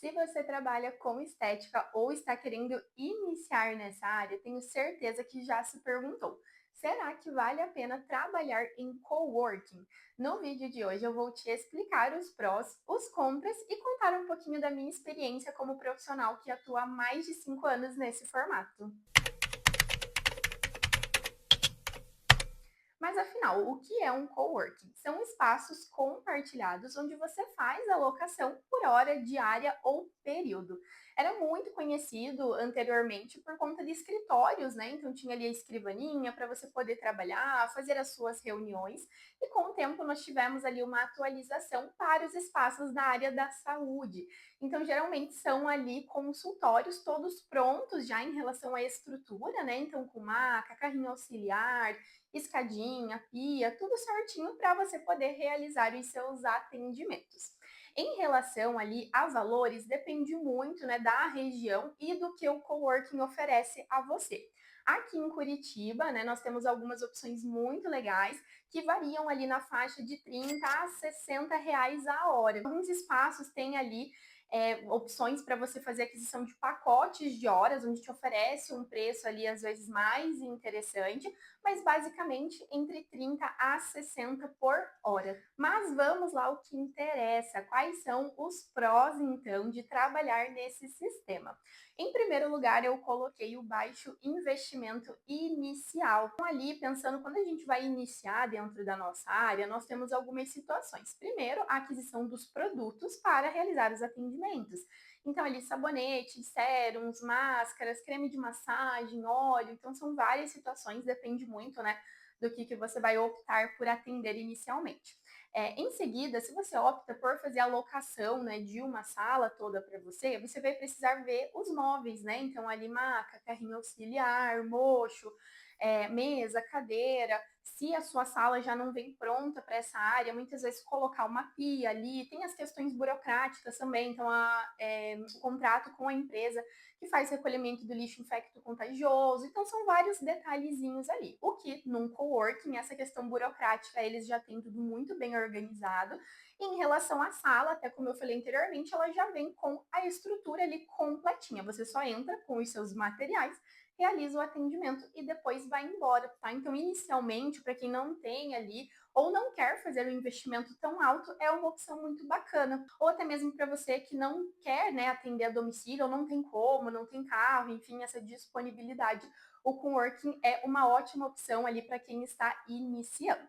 Se você trabalha com estética ou está querendo iniciar nessa área, tenho certeza que já se perguntou: será que vale a pena trabalhar em coworking? No vídeo de hoje eu vou te explicar os prós, os contras e contar um pouquinho da minha experiência como profissional que atua há mais de 5 anos nesse formato. Mas afinal, o que é um coworking? São espaços compartilhados onde você faz a locação por hora, diária ou período. Era muito conhecido anteriormente por conta de escritórios, né? Então tinha ali a escrivaninha para você poder trabalhar, fazer as suas reuniões, e com o tempo nós tivemos ali uma atualização para os espaços da área da saúde. Então, geralmente são ali consultórios todos prontos já em relação à estrutura, né? Então, com maca, carrinho auxiliar, escadinha, pia, tudo certinho para você poder realizar os seus atendimentos. Em relação ali a valores, depende muito, né, da região e do que o coworking oferece a você. Aqui em Curitiba, né, nós temos algumas opções muito legais que variam ali na faixa de 30 a 60 reais a hora. Alguns espaços têm ali opções para você fazer aquisição de pacotes de horas, onde te oferece um preço ali às vezes mais interessante, mas basicamente entre 30 a 60 por hora. Mas vamos lá o que interessa, quais são os prós então de trabalhar nesse sistema? Em primeiro lugar, eu coloquei o baixo investimento inicial. Então, ali pensando quando a gente vai iniciar dentro da nossa área, nós temos algumas situações. Primeiro, a aquisição dos produtos para realizar os atendimentos. Então, ali, sabonetes, sérums, máscaras, creme de massagem, óleo. Então, são várias situações, depende muito, né, do que você vai optar por atender inicialmente. Em seguida, se você opta por fazer a locação, né, de uma sala toda para você, você vai precisar ver os móveis, né? Então, ali, maca, carrinho auxiliar, mocho, mesa, cadeira. Se a sua sala já não vem pronta para essa área, muitas vezes colocar uma pia ali, tem as questões burocráticas também, então o contrato com a empresa que faz recolhimento do lixo infecto-contagioso, então são vários detalhezinhos ali. O que num coworking, essa questão burocrática, eles já têm tudo muito bem organizado. E em relação à sala, até como eu falei anteriormente, ela já vem com a estrutura ali completinha. Você só entra com os seus materiais, realiza o atendimento e depois vai embora, tá? Então, inicialmente, para quem não tem ali ou não quer fazer um investimento tão alto, é uma opção muito bacana. Ou até mesmo para você que não quer, né, atender a domicílio, ou não tem como, não tem carro, enfim, essa disponibilidade. O coworking é uma ótima opção ali para quem está iniciando.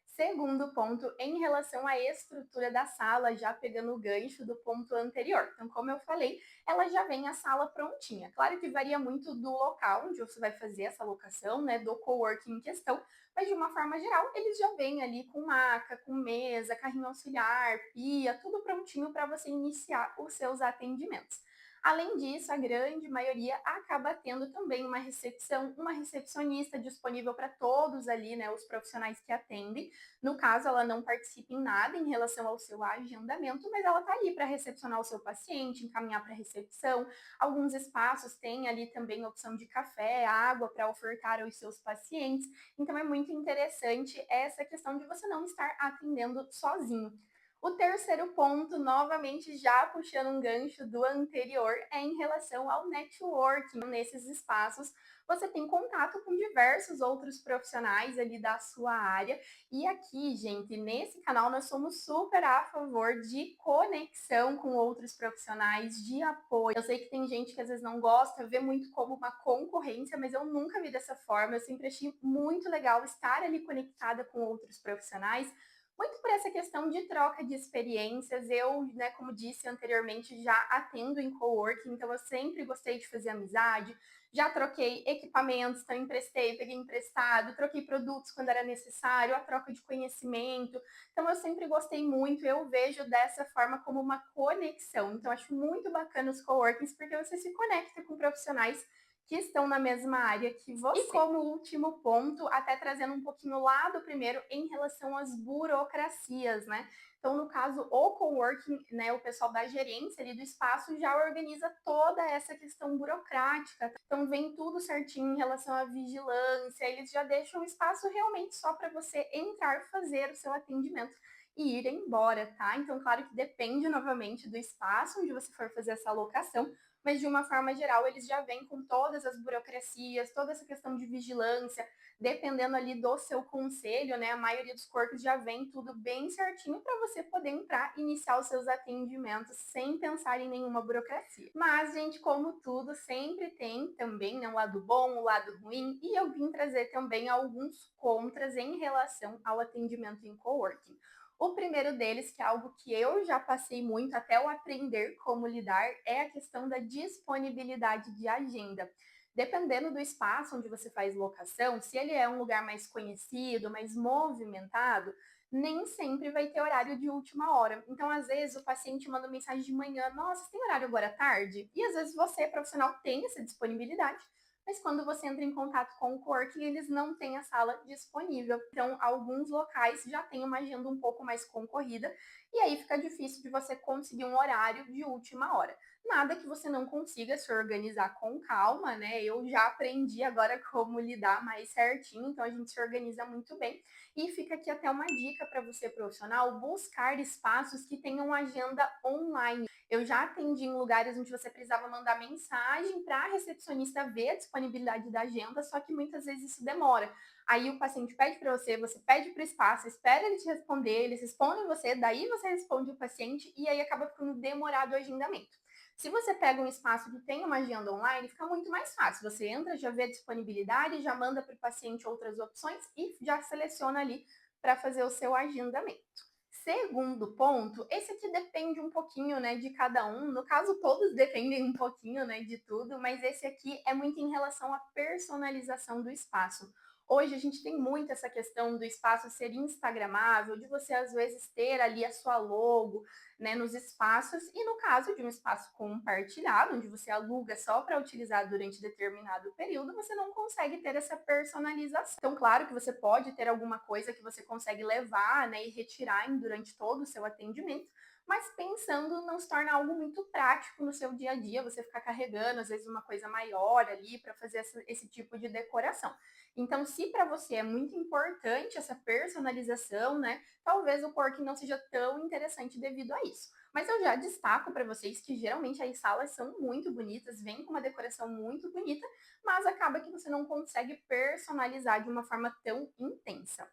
Segundo ponto, em relação à estrutura da sala, já pegando o gancho do ponto anterior. Então, como eu falei, ela já vem a sala prontinha. Claro que varia muito do local onde você vai fazer essa locação, né, do coworking em questão, mas de uma forma geral, eles já vêm ali com maca, com mesa, carrinho auxiliar, pia, tudo prontinho para você iniciar os seus atendimentos. Além disso, a grande maioria acaba tendo também uma recepção, uma recepcionista disponível para todos ali, né, os profissionais que atendem. No caso, ela não participa em nada em relação ao seu agendamento, mas ela está ali para recepcionar o seu paciente, encaminhar para a recepção. Alguns espaços têm ali também a opção de café, água para ofertar aos seus pacientes. Então, é muito interessante essa questão de você não estar atendendo sozinho. O terceiro ponto, novamente já puxando um gancho do anterior, é em relação ao networking. Nesses espaços, você tem contato com diversos outros profissionais ali da sua área. E aqui, gente, nesse canal nós somos super a favor de conexão com outros profissionais, de apoio. Eu sei que tem gente que às vezes não gosta, vê muito como uma concorrência, mas eu nunca vi dessa forma. Eu sempre achei muito legal estar ali conectada com outros profissionais, muito por essa questão de troca de experiências. Eu, né, como disse anteriormente, já atendo em coworking, então eu sempre gostei de fazer amizade, já troquei equipamentos, então emprestei, peguei emprestado, troquei produtos quando era necessário, a troca de conhecimento. Então eu sempre gostei muito, eu vejo dessa forma como uma conexão. Então acho muito bacana os coworkings porque você se conecta com profissionais que estão na mesma área que você. E como último ponto, até trazendo um pouquinho lá do primeiro em relação às burocracias, né? Então, no caso, o coworking, né, o pessoal da gerência ali do espaço já organiza toda essa questão burocrática. Então, vem tudo certinho em relação à vigilância, eles já deixam o espaço realmente só para você entrar, fazer o seu atendimento e ir embora, tá? Então, claro que depende novamente do espaço onde você for fazer essa alocação, mas de uma forma geral eles já vêm com todas as burocracias, toda essa questão de vigilância, dependendo ali do seu conselho, né? A maioria dos corpos já vem tudo bem certinho para você poder entrar e iniciar os seus atendimentos sem pensar em nenhuma burocracia. Mas, gente, como tudo, sempre tem também, né, um lado bom, um lado ruim, e eu vim trazer também alguns contras em relação ao atendimento em coworking. O primeiro deles, que é algo que eu já passei muito até eu aprender como lidar, é a questão da disponibilidade de agenda. Dependendo do espaço onde você faz locação, se ele é um lugar mais conhecido, mais movimentado, nem sempre vai ter horário de última hora. Então, às vezes, o paciente manda mensagem de manhã: nossa, você tem horário agora à tarde? E às vezes você, profissional, tem essa disponibilidade, mas quando você entra em contato com o coworking, eles não têm a sala disponível. Então, alguns locais já têm uma agenda um pouco mais concorrida, e aí fica difícil de você conseguir um horário de última hora. Nada que você não consiga se organizar com calma, né? Eu já aprendi agora como lidar mais certinho, então a gente se organiza muito bem. E fica aqui até uma dica para você, profissional, buscar espaços que tenham agenda online. Eu já atendi em lugares onde você precisava mandar mensagem para a recepcionista ver a disponibilidade da agenda, só que muitas vezes isso demora. Aí o paciente pede para você pede para o espaço, espera ele te responder, eles respondem você, daí você responde o paciente e aí acaba ficando demorado o agendamento. Se você pega um espaço que tem uma agenda online, fica muito mais fácil. Você entra, já vê a disponibilidade, já manda para o paciente outras opções e já seleciona ali para fazer o seu agendamento. Segundo ponto, esse aqui depende um pouquinho, né, de cada um. No caso, todos dependem um pouquinho, né, de tudo, mas esse aqui é muito em relação à personalização do espaço. Hoje a gente tem muito essa questão do espaço ser instagramável, de você às vezes ter ali a sua logo, né, nos espaços, e no caso de um espaço compartilhado, onde você aluga só para utilizar durante determinado período, você não consegue ter essa personalização. Então, claro que você pode ter alguma coisa que você consegue levar, né, e retirar durante todo o seu atendimento, mas pensando não se torna algo muito prático no seu dia a dia, você ficar carregando, às vezes, uma coisa maior ali para fazer esse tipo de decoração. Então, se para você é muito importante essa personalização, né, talvez o Cork não seja tão interessante devido a isso. Mas eu já destaco para vocês que geralmente as salas são muito bonitas, vêm com uma decoração muito bonita, mas acaba que você não consegue personalizar de uma forma tão intensa.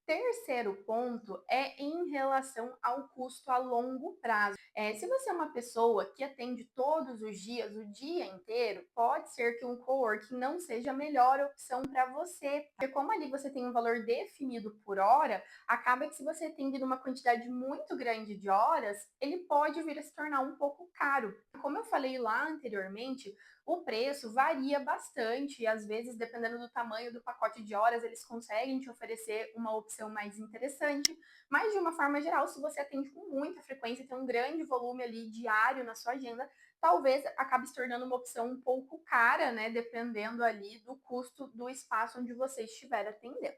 Terceiro ponto é em relação ao custo a longo prazo. Se você é uma pessoa que atende todos os dias, o dia inteiro, pode ser que um coworking não seja a melhor opção para você, porque como ali você tem um valor definido por hora, acaba que se você atende numa quantidade muito grande de horas, ele pode vir a se tornar um pouco caro. Como eu falei lá anteriormente, o preço varia bastante e às vezes, dependendo do tamanho do pacote de horas, eles conseguem te oferecer uma opção mais interessante. Mas de uma forma geral, se você atende com muita frequência, tem um grande volume ali diário na sua agenda, talvez acabe se tornando uma opção um pouco cara, né? Dependendo ali do custo do espaço onde você estiver atendendo.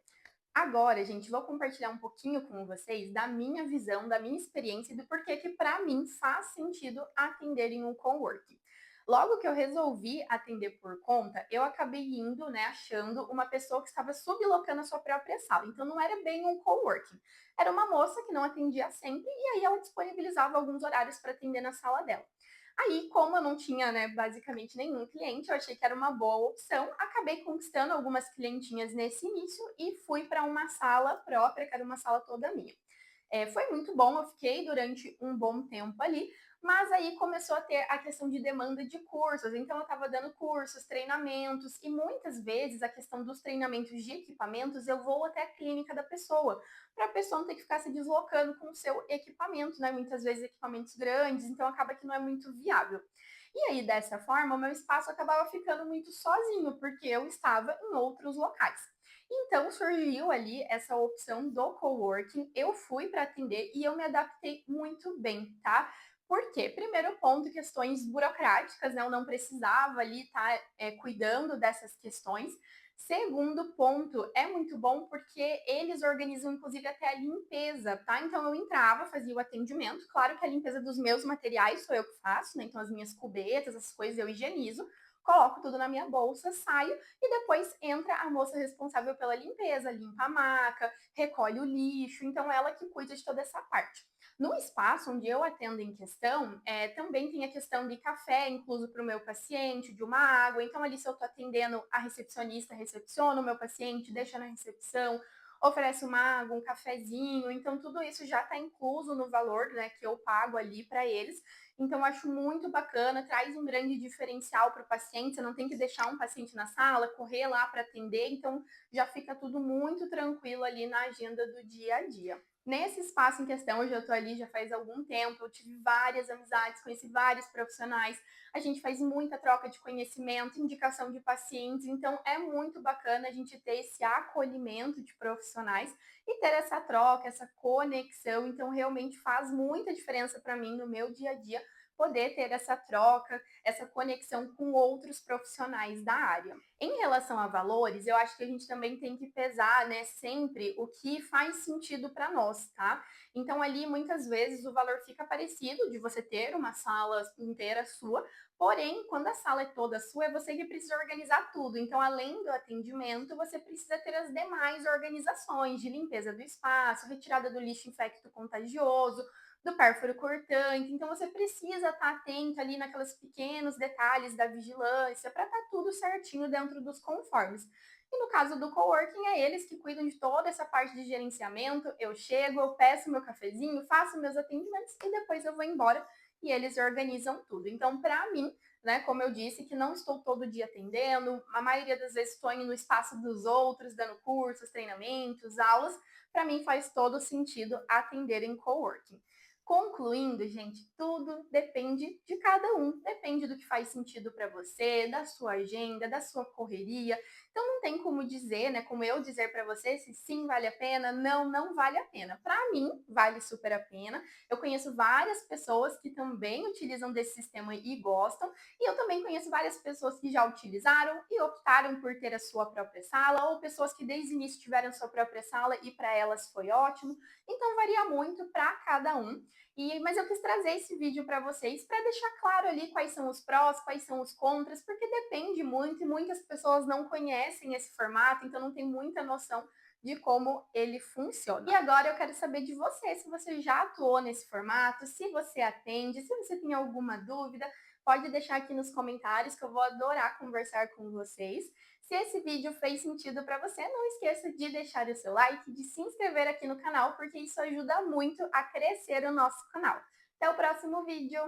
Agora, gente, vou compartilhar um pouquinho com vocês da minha visão, da minha experiência e do porquê que para mim faz sentido atender em um coworking. Logo que eu resolvi atender por conta, eu acabei indo, né, achando uma pessoa que estava sublocando a sua própria sala. Então não era bem um coworking. Era uma moça que não atendia sempre e aí ela disponibilizava alguns horários para atender na sala dela. Aí, como eu não tinha, né, basicamente nenhum cliente, eu achei que era uma boa opção. Acabei conquistando algumas clientinhas nesse início e fui para uma sala própria, que era uma sala toda minha. Foi muito bom, eu fiquei durante um bom tempo ali, mas aí começou a ter a questão de demanda de cursos, então eu estava dando cursos, treinamentos, e muitas vezes a questão dos treinamentos de equipamentos, eu vou até a clínica da pessoa, para a pessoa não ter que ficar se deslocando com o seu equipamento, né? Muitas vezes equipamentos grandes, então acaba que não é muito viável. E aí, dessa forma, o meu espaço acabava ficando muito sozinho, porque eu estava em outros locais. Então surgiu ali essa opção do coworking, eu fui para atender e eu me adaptei muito bem, tá? Por quê? Primeiro ponto, questões burocráticas, né, eu não precisava ali estar, cuidando dessas questões. Segundo ponto, é muito bom porque eles organizam inclusive até a limpeza, tá. Então eu entrava, fazia o atendimento, claro que a limpeza dos meus materiais sou eu que faço, né, então as minhas cubetas, essas coisas eu higienizo, coloco tudo na minha bolsa, saio e depois entra a moça responsável pela limpeza, limpa a maca, recolhe o lixo, então ela que cuida de toda essa parte. No espaço onde eu atendo em questão, também tem a questão de café incluso para o meu paciente, de uma água. Então, ali, se eu estou atendendo, a recepcionista recepciona o meu paciente, deixa na recepção, oferece uma água, um cafezinho. Então, tudo isso já está incluso no valor, né, que eu pago ali para eles. Então, acho muito bacana, traz um grande diferencial para o paciente. Você não tem que deixar um paciente na sala, correr lá para atender. Então, já fica tudo muito tranquilo ali na agenda do dia a dia. Nesse espaço em questão, eu já estou ali já faz algum tempo, eu tive várias amizades, conheci vários profissionais, a gente faz muita troca de conhecimento, indicação de pacientes, então é muito bacana a gente ter esse acolhimento de profissionais e ter essa troca, essa conexão, então realmente faz muita diferença para mim no meu dia a dia poder ter essa troca, essa conexão com outros profissionais da área. Em relação a valores, eu acho que a gente também tem que pesar, né, sempre o que faz sentido para nós, tá? Então ali muitas vezes o valor fica parecido de você ter uma sala inteira sua, porém, quando a sala é toda sua, é você que precisa organizar tudo. Então, além do atendimento, você precisa ter as demais organizações de limpeza do espaço, retirada do lixo infecto contagioso, do pérfuro cortante. Então, você precisa estar atento ali naqueles pequenos detalhes da vigilância para estar tudo certinho dentro dos conformes. E no caso do coworking, é eles que cuidam de toda essa parte de gerenciamento. Eu chego, eu peço meu cafezinho, faço meus atendimentos e depois eu vou embora e eles organizam tudo. Então, para mim, né, como eu disse, que não estou todo dia atendendo, a maioria das vezes estou indo no espaço dos outros, dando cursos, treinamentos, aulas, para mim faz todo sentido atender em coworking. Concluindo, gente, tudo depende de cada um, depende do que faz sentido para você, da sua agenda, da sua correria. Então não tem como dizer, né, como eu dizer para você se sim vale a pena, não, não vale a pena. Para mim, vale super a pena. Eu conheço várias pessoas que também utilizam desse sistema e gostam, e eu também conheço várias pessoas que já utilizaram e optaram por ter a sua própria sala, ou pessoas que desde o início tiveram sua própria sala e para elas foi ótimo. Então varia muito para cada um. Mas eu quis trazer esse vídeo para vocês para deixar claro ali quais são os prós, quais são os contras, porque depende muito e muitas pessoas não conhecem esse formato, então não tem muita noção de como ele funciona. E agora eu quero saber de você, se você já atuou nesse formato, se você atende, se você tem alguma dúvida, pode deixar aqui nos comentários que eu vou adorar conversar com vocês. Se esse vídeo fez sentido para você, não esqueça de deixar o seu like, de se inscrever aqui no canal, porque isso ajuda muito a crescer o nosso canal. Até o próximo vídeo!